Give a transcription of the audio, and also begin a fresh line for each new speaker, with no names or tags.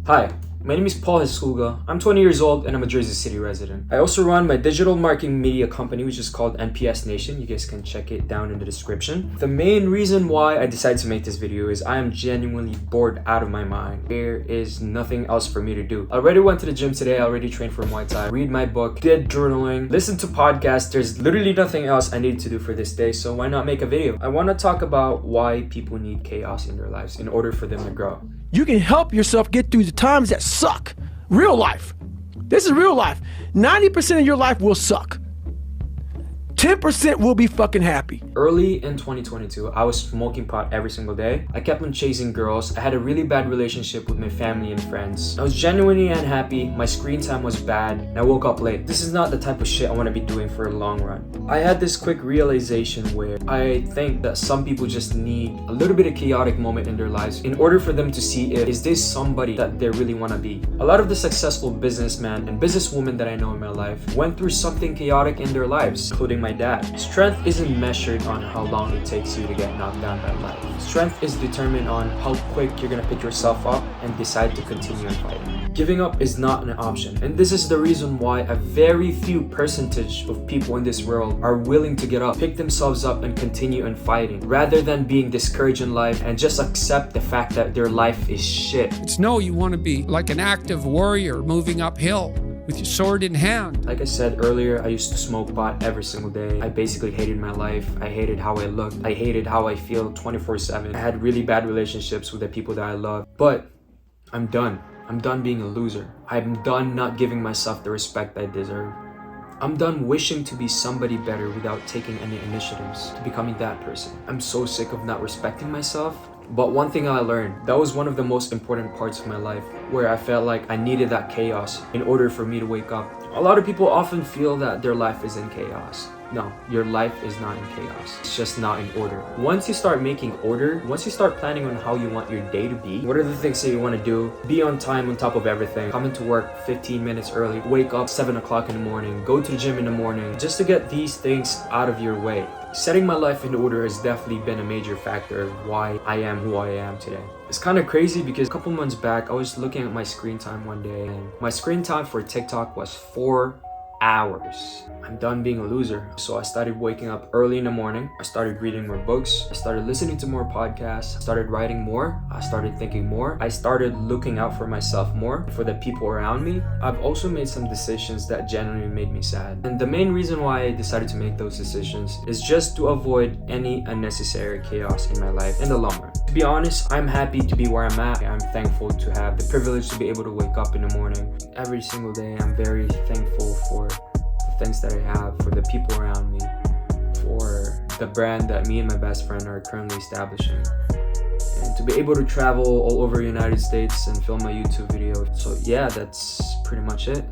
Hi, my name is Gesulga. I'm 20 years old and I'm a Jersey City resident. I also run my digital marketing media company, which is called NPS Nation. You guys can check it down in the description. The main reason why I decided to make this video is I am genuinely bored out of my mind. There is nothing else for me to do. I already went to the gym today. I already trained for Muay Thai, read my book, did journaling, listened to podcasts. There's literally nothing else I need to do for this day, so why not make a video? I want to talk about why people need chaos in their lives in order for them to grow.
You can help yourself get through the times that suck. Real life. This is real life. 90% of your life will suck. 10% will be fucking happy.
Early in 2022, I was smoking pot every single day. I kept on chasing girls. I had a really bad relationship with my family and friends. I was genuinely unhappy. My screen time was bad, and I woke up late. This is not the type of shit I want to be doing for a long run. I had this quick realization where I think that some people just need a little bit of chaotic moment in their lives in order for them to see if is this somebody that they really want to be. A lot of the successful businessmen and businesswomen that I know in my life went through something chaotic in their lives, including my dad. Strength isn't measured on how long it takes you to get knocked down by life. Strength is determined on how quick you're gonna pick yourself up and decide to continue fighting. Giving up is not an option, and this is the reason why a very few percentage of people in this world are willing to get up, pick themselves up, and continue on fighting, rather than being discouraged in life and just accept the fact that their life is shit.
You want to be like an active warrior moving uphill with your sword in hand.
Like I said earlier, I used to smoke pot every single day. I basically hated my life. I hated how I looked. I hated how I feel 24/7. I had really bad relationships with the people that I love. But I'm done. I'm done being a loser. I'm done not giving myself the respect I deserve. I'm done wishing to be somebody better without taking any initiatives to becoming that person. I'm so sick of not respecting myself. But one thing I learned, that was one of the most important parts of my life, where I felt like I needed that chaos in order for me to wake up. A lot of people often feel that their life is in chaos. No, your life is not in chaos. It's just not in order. Once you start making order, once you start planning on how you want your day to be, what are the things that you want to do, be on time on top of everything, come into work 15 minutes early, wake up 7 o'clock in the morning, go to the gym in the morning, just to get these things out of your way. Setting my life in order has definitely been a major factor of why I am who I am today. It's kind of crazy because a couple months back, I was looking at my screen time one day, and my screen time for TikTok was 4 hours. I'm done being a loser. So I started waking up early in the morning. I started reading more books. I started listening to more podcasts. I started writing more. I started thinking more. I started looking out for myself more, for the people around me. I've also made some decisions that genuinely made me sad. And the main reason why I decided to make those decisions is just to avoid any unnecessary chaos in my life in the long run. To be honest, I'm happy to be where I'm at. I'm thankful to have the privilege to be able to wake up in the morning. Every single day, I'm very thankful for the things that I have, for the people around me, for the brand that me and my best friend are currently establishing, and to be able to travel all over the United States and film a YouTube video. So yeah, that's pretty much it.